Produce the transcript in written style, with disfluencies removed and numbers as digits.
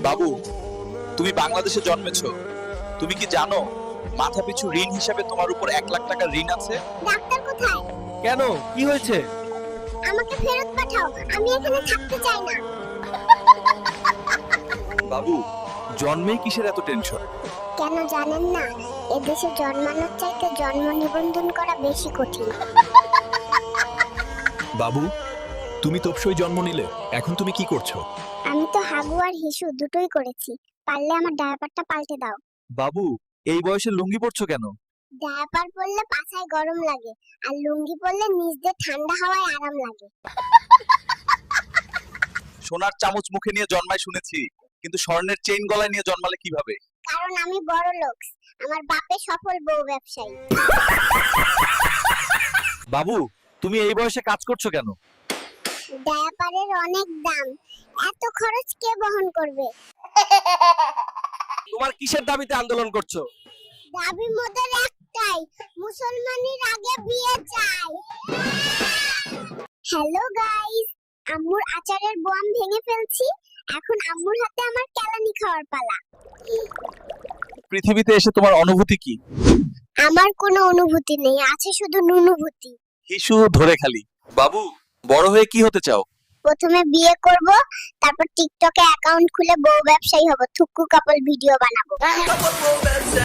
বাবু, তুমি বাংলাদেশে জন্মেছো। তুমি কি জানো মাথাপিছু ঋণ হিসাবে তোমার উপর 1 লাখ টাকার ঋণ আছে? ডাক্তার কোথায়? কেন, কি হয়েছে? আমাকে ফেরত পাঠাও, আমি এখানে থাকতে চাই না। বাবু, জন্মেই কিসের এত টেনশন? কেন জানেন না, এদেশে জন্মানোর চাইতে জন্ম নিবন্ধন করা বেশি কঠিন। বাবু, তুমি তোপসই জন্ম নিলে, এখন তুমি কি করছো? আমি তো হাগু আর হিসু দুটোই করেছি, পারলে আমার ডায়াপারটা পাল্টে দাও। বাবু, এই বয়সে লুঙ্গি পরছো কেন? ডায়াপার পরলে পাছায় গরম লাগে, আর লুঙ্গি পরলে নিচ দিয়ে ঠান্ডা হাওয়ায় আরাম লাগে। সোনার চামচ মুখে নিয়ে জন্মায় শুনেছি, কিন্তু স্বর্ণের চেইন গলায় নিয়ে জন্মালে কিভাবে? কারণ আমি বড় লোক, আমার বাপে সফল বউ ব্যবসায়ী। বাবু, তুমি এই বয়সে কাজ করছো কেন? ডায়াপারের অনেক দাম, এত খরচ কে বহন করবে? তোমার কিসের দাবিতে আন্দোলন করছো? দাবি মোদের একটাই, মুসলমানের আগে বিয়ে চাই। হ্যালো গাইস, আম্মুর আচারের বোম ভেঙে ফেলছি, এখন আম্মুর হাতে আমার কেলানি খাওয়ার পালা। পৃথিবীতে এসে তোমার অনুভূতি কি? আমার কোনো অনুভূতি নেই, আছে শুধু নুনুভূতি। হিসু ধরে খালি। বাবু, বড় হয়ে কি হতে চাও? প্রথমে বিয়ে করব, তারপর টিকটকে অ্যাকাউন্ট খুলে বউ ব্যবসায়ী হব, থুকু কাপল ভিডিও বানাবো।